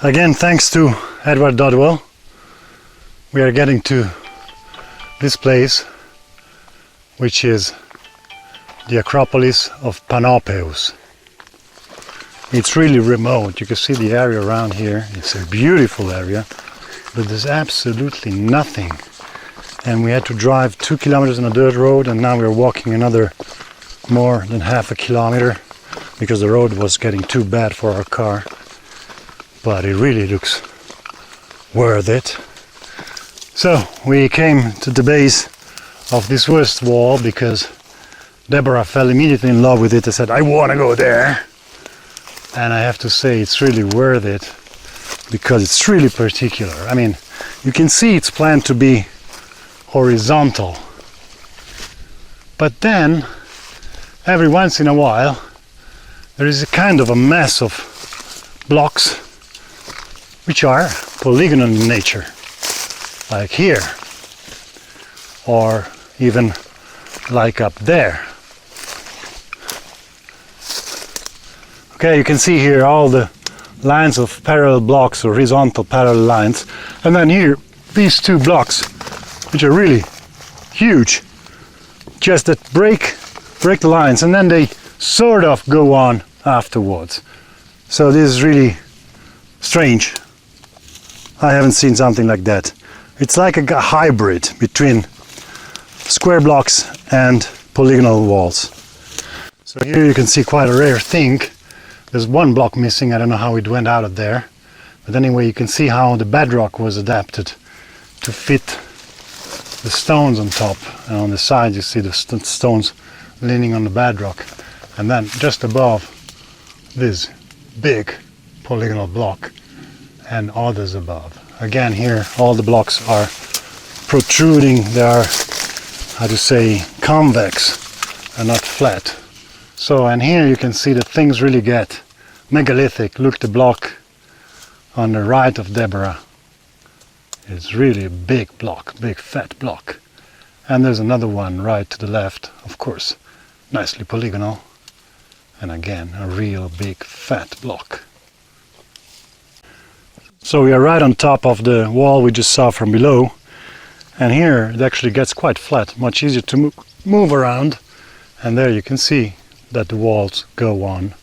Again, thanks to Edward Dodwell, we are getting to this place, which is the Acropolis of Panopeus. It's really remote. You can see the area around here. It's a beautiful area, but there's absolutely nothing. And we had to drive 2 kilometers on a dirt road, and now we're walking another more than half a kilometer because the road was getting too bad for our car. But it really looks worth it. So we came to the base of this west wall because Deborah fell immediately in love with it and said, I want to go there. And I have to say it's really worth it because it's really particular. I mean, you can see it's planned to be horizontal. But then, every once in a while, there is a kind of a mass of blocks which are polygonal in nature, like here, or even like up there. Okay, you can see here all the lines of parallel blocks, or horizontal parallel lines, and then here, these two blocks, which are really huge, just that break the lines, and then they sort of go on afterwards. So this is really strange. I haven't seen something like that. It's like a hybrid between square blocks and polygonal walls. So here you can see quite a rare thing. There's one block missing. I don't know how it went out of there. But anyway, you can see how the bedrock was adapted to fit the stones on top. And on the side you see the stones leaning on the bedrock. And then just above this big polygonal block and others above. Again, here all the blocks are protruding. They are, how to say, convex and not flat. So, and here you can see that things really get megalithic. Look, the block on the right of Deborah. It's really a big block, big fat block. And there's another one right to the left, of course, nicely polygonal. And again, a real big fat block. So we are right on top of the wall we just saw from below. And here it actually gets quite flat, much easier to move around. And there you can see that the walls go on.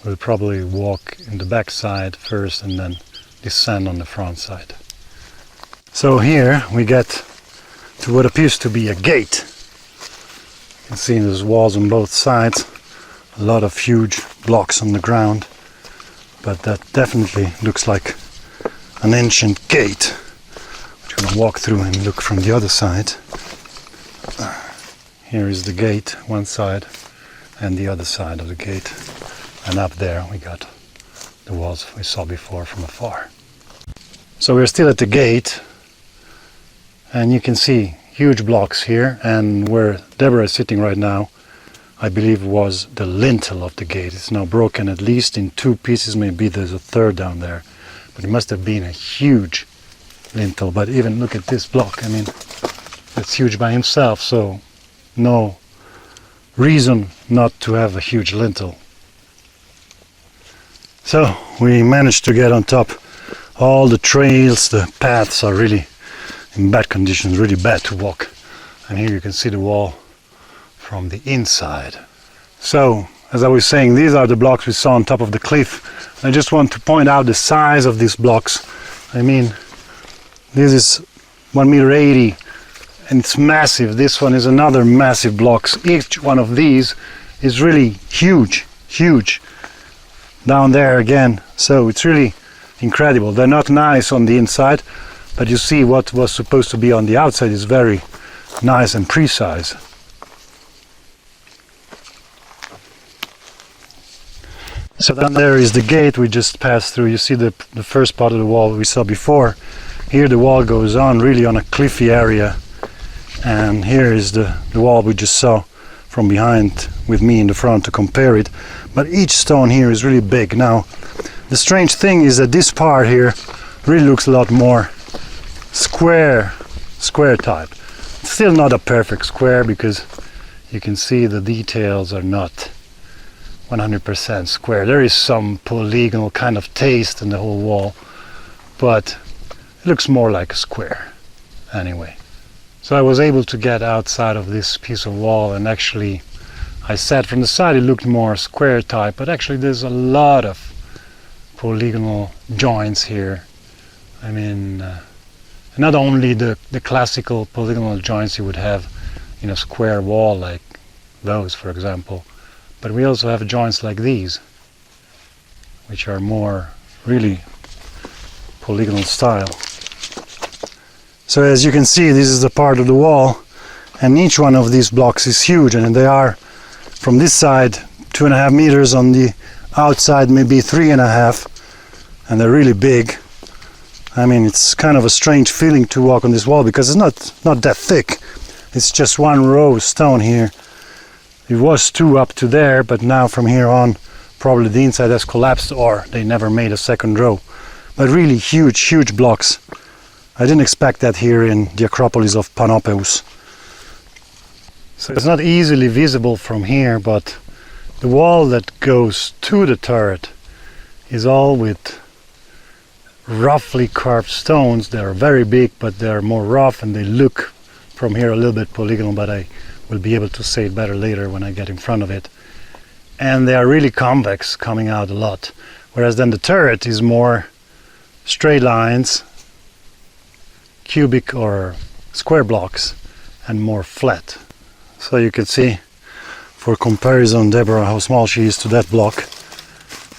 We'll probably walk in the back side first and then descend on the front side. So here we get to what appears to be a gate. You can see there's walls on both sides, a lot of huge blocks on the ground, but that definitely looks like an ancient gate. We're going to walk through and look from the other side. Here is the gate, one side, and the other side of the gate. And up there we got the walls we saw before from afar. So we're still at the gate, and you can see huge blocks here, and where Deborah is sitting right now, I believe was the lintel of the gate. It's now broken at least in two pieces, maybe there's a third down there. But it must have been a huge lintel. But even look at this block, I mean, it's huge by himself, so no reason not to have a huge lintel. So we managed to get on top. All the trails, the paths are really in bad conditions, really bad to walk. And here you can see the wall from the inside. So, as I was saying, these are the blocks we saw on top of the cliff. I just want to point out the size of these blocks. I mean, this is 1.80 meters and it's massive. This one is another massive block. Each one of these is really huge, huge. Down there again. So it's really incredible. They're not nice on the inside, but you see what was supposed to be on the outside is very nice and precise. So then there is the gate we just passed through. You see the first part of the wall we saw before. Here the wall goes on really on a cliffy area, and here is the wall we just saw from behind with me in the front to compare it. But each stone here is really big. Now the strange thing is that this part here really looks a lot more square type. It's still not a perfect square because you can see the details are not 100% square. There is some polygonal kind of taste in the whole wall, but it looks more like a square anyway. So I was able to get outside of this piece of wall, and actually I said from the side it looked more square type, but actually there's a lot of polygonal joints here. I mean, not only the classical polygonal joints you would have in a square wall like those, for example, but we also have joints like these, which are more really polygonal style. So as you can see, this is the part of the wall, and each one of these blocks is huge, and they are from this side 2.5 meters, on the outside maybe 3.5, and they're really big. I mean, it's kind of a strange feeling to walk on this wall because it's not that thick. It's just one row of stone here. It was two up to there, but now from here on probably the inside has collapsed, or they never made a second row. But really huge blocks. I didn't expect that here in the Acropolis of Panopeus. So it's not easily visible from here, but the wall that goes to the turret is all with roughly carved stones. They are very big, but they are more rough, and they look from here a little bit polygonal, but I will be able to say it better later when I get in front of it. And they are really convex, coming out a lot, whereas then the turret is more straight lines, cubic or square blocks, and more flat. So you can see, for comparison, Deborah, how small she is to that block.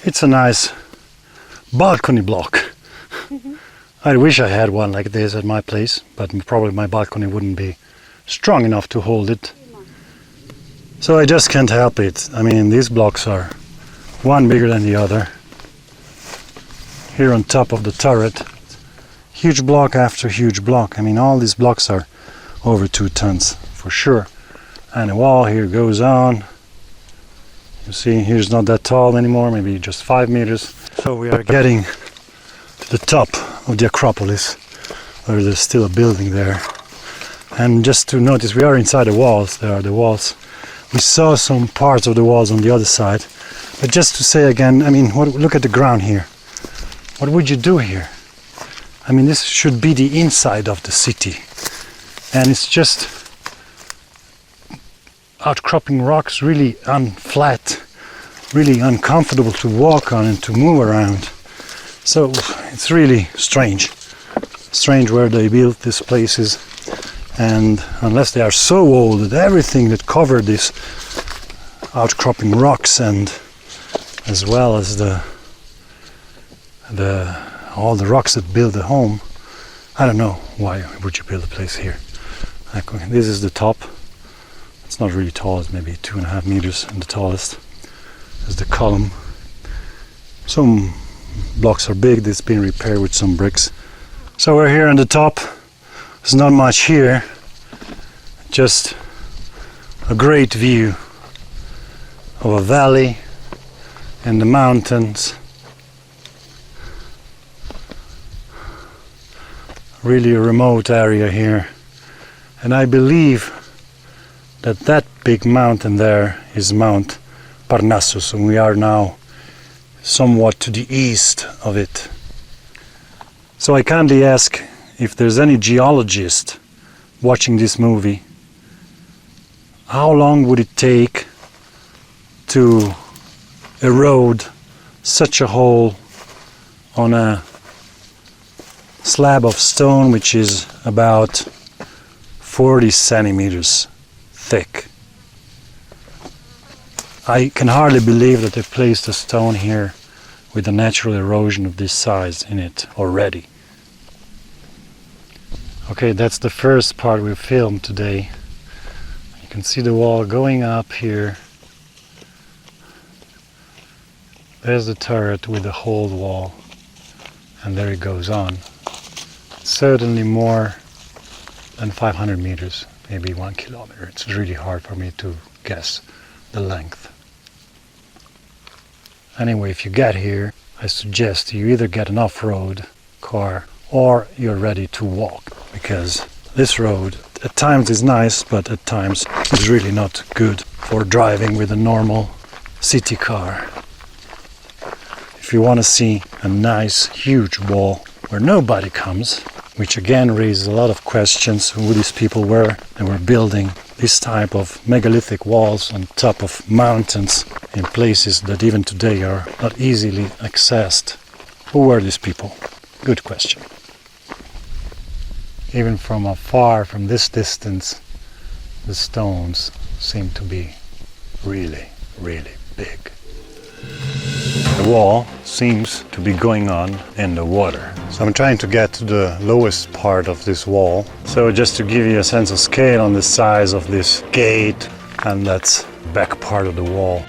It's a nice balcony block. I wish I had one like this at my place, but probably my balcony wouldn't be strong enough to hold it. So I just can't help it. I mean, these blocks are one bigger than the other. Here on top of the turret, huge block after huge block. I mean, all these blocks are over 2 tons for sure. And the wall here goes on. You see, here's not that tall anymore, maybe just 5 meters. So we are getting to the top of the Acropolis, where there's still a building there. And just to notice, we are inside the walls. There are the walls. We saw some parts of the walls on the other side. But just to say again, I mean, look at the ground here. What would you do here? I mean, this should be the inside of the city. And it's just outcropping rocks, really unflat, really uncomfortable to walk on and to move around. So it's really strange where they built these places, and unless they are so old that everything that covered these outcropping rocks, and as well as all the rocks that build the home, I don't know why would you build a place here. This is the top. It's not really tall, it's maybe 2.5 meters, and the tallest is the column. Some blocks are big, it's been repaired with some bricks. So we're here on the top. There's not much here, just a great view of a valley and the mountains. Really a remote area here, and I believe that big mountain there is Mount Parnassus, and we are now somewhat to the east of it. So I kindly ask if there's any geologist watching this movie, how long would it take to erode such a hole on a slab of stone which is about 40 centimeters thick? I can hardly believe that they placed a stone here with a natural erosion of this size in it already. Okay, that's the first part we filmed today. You can see the wall going up here. There's the turret with the whole wall, and there it goes on. Certainly more than 500 meters, maybe 1 kilometer. It's really hard for me to guess the length. Anyway, if you get here, I suggest you either get an off-road car or you're ready to walk, because this road at times is nice, but at times is really not good for driving with a normal city car. If you want to see a nice huge wall where nobody comes, which again raises a lot of questions who these people were. They were building this type of megalithic walls on top of mountains in places that even today are not easily accessed. Who were these people? Good question. Even from afar, from this distance, the stones seem to be really, really big. The wall seems to be going on in the water. So I'm trying to get to the lowest part of this wall. So just to give you a sense of scale on the size of this gate, and that's the back part of the wall.